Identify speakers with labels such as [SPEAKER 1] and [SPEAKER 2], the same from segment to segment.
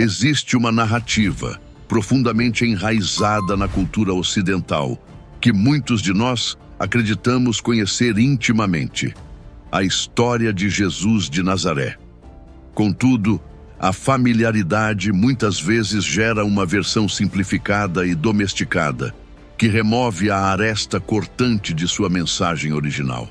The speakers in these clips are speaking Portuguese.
[SPEAKER 1] Existe uma narrativa profundamente enraizada na cultura ocidental que muitos de nós acreditamos conhecer intimamente: a história de Jesus de Nazaré. Contudo, a familiaridade muitas vezes gera uma versão simplificada e domesticada, que remove a aresta cortante de sua mensagem original.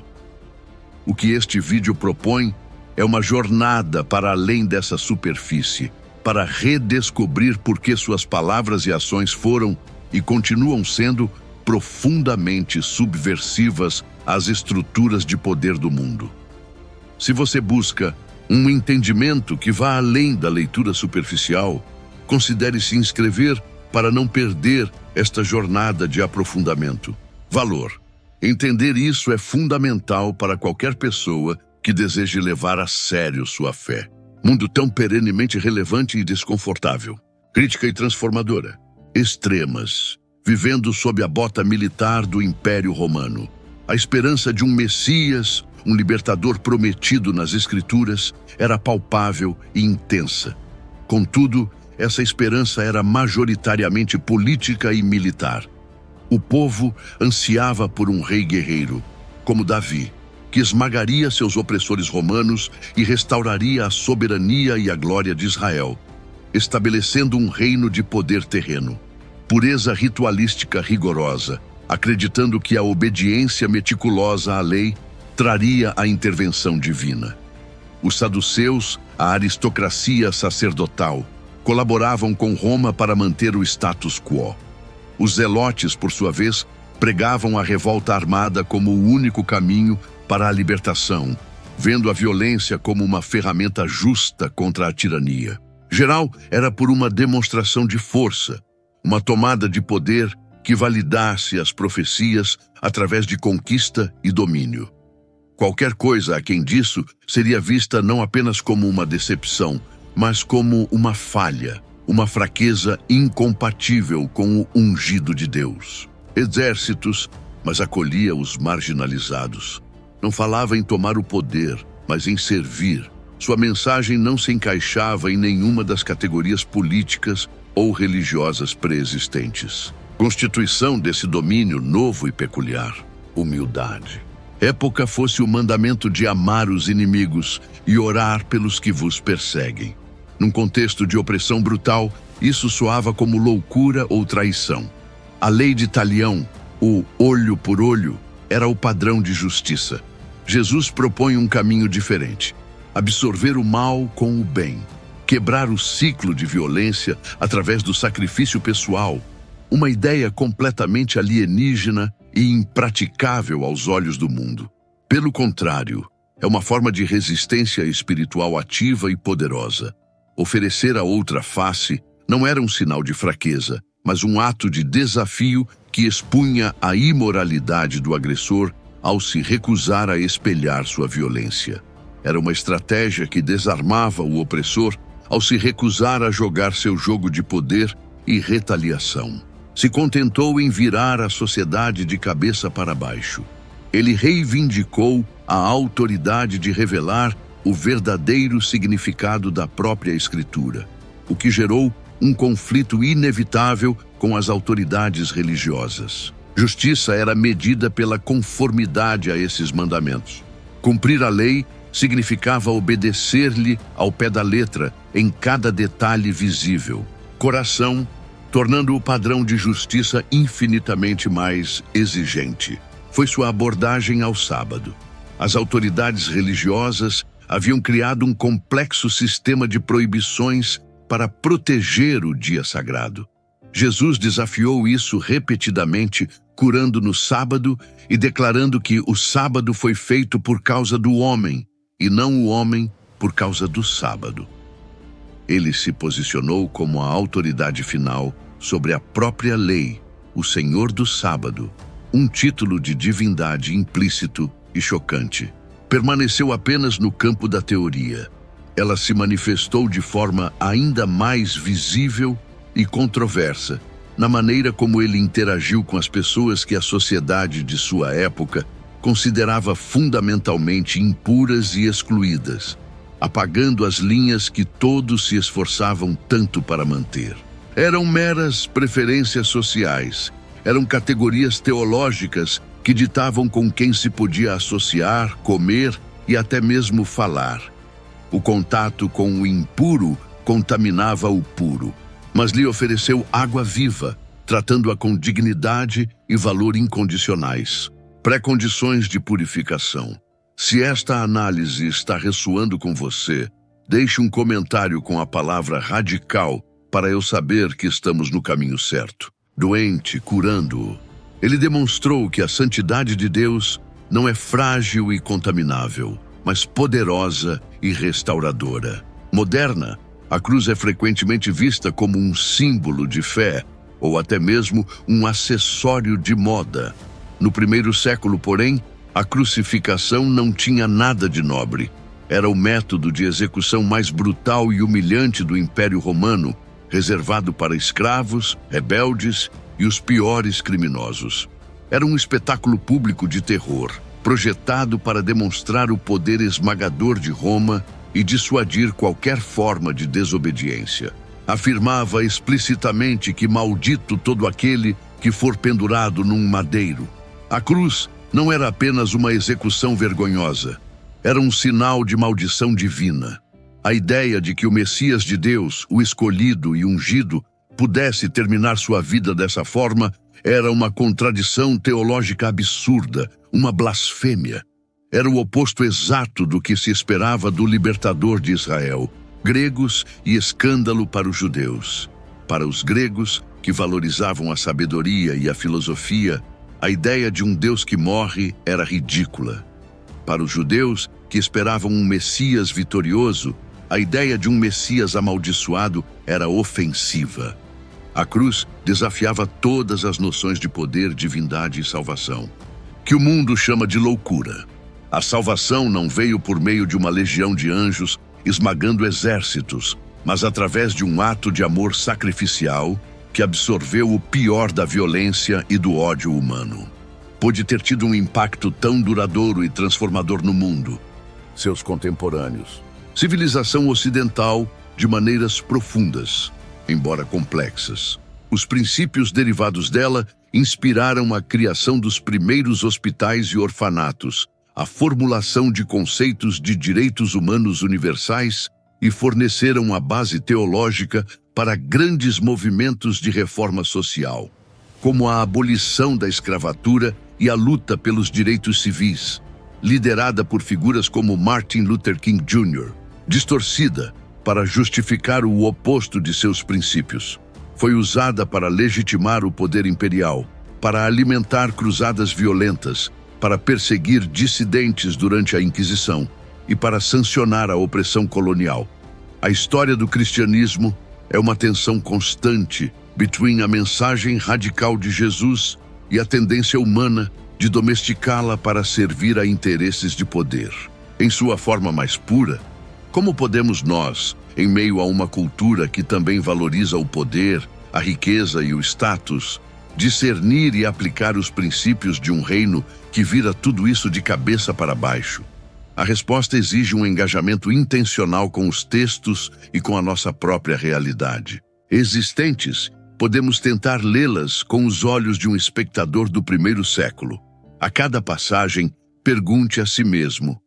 [SPEAKER 1] O que este vídeo propõe é uma jornada para além dessa superfície, para redescobrir por que suas palavras e ações foram e continuam sendo profundamente subversivas às estruturas de poder do mundo. Se você busca um entendimento que vá além da leitura superficial, considere se inscrever para não perder esta jornada de aprofundamento. Valor. Entender isso é fundamental para qualquer pessoa que deseje levar a sério sua fé. Mundo tão perenemente relevante e desconfortável. Crítica e transformadora. Extremas. Vivendo sob a bota militar do Império Romano. A esperança de um Messias, um libertador prometido nas Escrituras, era palpável e intensa. Contudo, essa esperança era majoritariamente política e militar. O povo ansiava por um rei guerreiro, como Davi, que esmagaria seus opressores romanos e restauraria a soberania e a glória de Israel, estabelecendo um reino de poder terreno. Pureza ritualística rigorosa, acreditando que a obediência meticulosa à lei traria a intervenção divina. Os saduceus, a aristocracia sacerdotal, colaboravam com Roma para manter o status quo. Os zelotes, por sua vez, pregavam a revolta armada como o único caminho para a libertação, vendo a violência como uma ferramenta justa contra a tirania. Geral era por uma demonstração de força, uma tomada de poder que validasse as profecias através de conquista e domínio. Qualquer coisa aquém disso seria vista não apenas como uma decepção, mas como uma falha, uma fraqueza incompatível com o ungido de Deus. Exércitos, mas acolhia os marginalizados. Não falava em tomar o poder, mas em servir. Sua mensagem não se encaixava em nenhuma das categorias políticas ou religiosas preexistentes. Constituição desse domínio novo e peculiar: humildade. Época fosse o mandamento de amar os inimigos e orar pelos que vos perseguem. Num contexto de opressão brutal, isso soava como loucura ou traição. A lei de Talião, o olho por olho, era o padrão de justiça. Jesus propõe um caminho diferente: absorver o mal com o bem, quebrar o ciclo de violência através do sacrifício pessoal, uma ideia completamente alienígena e impraticável aos olhos do mundo. Pelo contrário, é uma forma de resistência espiritual ativa e poderosa. Oferecer a outra face não era um sinal de fraqueza, mas um ato de desafio que expunha a imoralidade do agressor ao se recusar a espelhar sua violência. Era uma estratégia que desarmava o opressor ao se recusar a jogar seu jogo de poder e retaliação. Se contentou em virar a sociedade de cabeça para baixo. Ele reivindicou a autoridade de revelar o verdadeiro significado da própria Escritura, o que gerou um conflito inevitável com as autoridades religiosas. Justiça era medida pela conformidade a esses mandamentos. Cumprir a lei significava obedecer-lhe ao pé da letra em cada detalhe visível. Coração, tornando o padrão de justiça infinitamente mais exigente. Foi sua abordagem ao sábado. As autoridades religiosas haviam criado um complexo sistema de proibições para proteger o dia sagrado. Jesus desafiou isso repetidamente, curando no sábado e declarando que o sábado foi feito por causa do homem, e não o homem por causa do sábado. Ele se posicionou como a autoridade final sobre a própria lei, o Senhor do Sábado, um título de divindade implícito e chocante. Permaneceu apenas no campo da teoria. Ela se manifestou de forma ainda mais visível e controversa, na maneira como ele interagiu com as pessoas que a sociedade de sua época considerava fundamentalmente impuras e excluídas. apagando as linhas que todos se esforçavam tanto para manter. Eram meras preferências sociais, eram categorias teológicas que ditavam com quem se podia associar, comer e até mesmo falar. O contato com o impuro contaminava o puro, mas lhe ofereceu água viva, tratando-a com dignidade e valor incondicionais, pré-condições de purificação. Se esta análise está ressoando com você, deixe um comentário com a palavra radical para eu saber que estamos no caminho certo. Doente, curando-o. Ele demonstrou que a santidade de Deus não é frágil e contaminável, mas poderosa e restauradora. Moderna, a cruz é frequentemente vista como um símbolo de fé, ou até mesmo um acessório de moda. No primeiro século, porém, a crucificação não tinha nada de nobre. Era o método de execução mais brutal e humilhante do Império Romano, reservado para escravos, rebeldes e os piores criminosos. Era um espetáculo público de terror, projetado para demonstrar o poder esmagador de Roma e dissuadir qualquer forma de desobediência. Afirmava explicitamente que maldito todo aquele que for pendurado num madeiro. A cruz não era apenas uma execução vergonhosa, era um sinal de maldição divina. A ideia de que o Messias de Deus, o escolhido e ungido, pudesse terminar sua vida dessa forma era uma contradição teológica absurda, uma blasfêmia. Era o oposto exato do que se esperava do libertador de Israel, gregos e escândalo para os judeus. Para os gregos, que valorizavam a sabedoria e a filosofia, a ideia de um Deus que morre era ridícula. Para os judeus, que esperavam um Messias vitorioso, a ideia de um Messias amaldiçoado era ofensiva. A cruz desafiava todas as noções de poder, divindade e salvação, que o mundo chama de loucura. A salvação não veio por meio de uma legião de anjos esmagando exércitos, mas através de um ato de amor sacrificial que absorveu o pior da violência e do ódio humano. Pôde ter tido um impacto tão duradouro e transformador no mundo, seus contemporâneos, civilização ocidental, de maneiras profundas, embora complexas. Os princípios derivados dela inspiraram a criação dos primeiros hospitais e orfanatos, a formulação de conceitos de direitos humanos universais e forneceram a base teológica para grandes movimentos de reforma social, como a abolição da escravatura e a luta pelos direitos civis, liderada por figuras como Martin Luther King Jr., distorcida para justificar o oposto de seus princípios. Foi usada para legitimar o poder imperial, para alimentar cruzadas violentas, para perseguir dissidentes durante a Inquisição e para sancionar a opressão colonial. A história do cristianismo é uma tensão constante entre a mensagem radical de Jesus e a tendência humana de domesticá-la para servir a interesses de poder. Em sua forma mais pura, como podemos nós, em meio a uma cultura que também valoriza o poder, a riqueza e o status, discernir e aplicar os princípios de um reino que vira tudo isso de cabeça para baixo? A resposta exige um engajamento intencional com os textos e com a nossa própria realidade. Existentes, podemos tentar lê-las com os olhos de um espectador do primeiro século. A cada passagem, pergunte a si mesmo: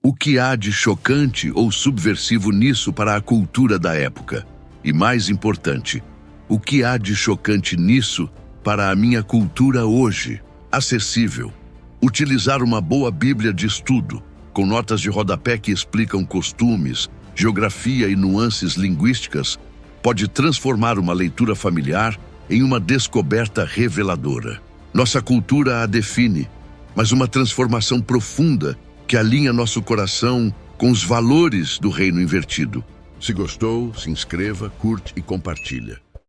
[SPEAKER 1] o que há de chocante ou subversivo nisso para a cultura da época? E mais importante, o que há de chocante nisso para a minha cultura hoje? Acessível. Utilizar uma boa Bíblia de estudo, com notas de rodapé que explicam costumes, geografia e nuances linguísticas, pode transformar uma leitura familiar em uma descoberta reveladora. Nossa cultura a define, mas uma transformação profunda que alinha nosso coração com os valores do reino invertido. Se gostou, se inscreva, curte e compartilha.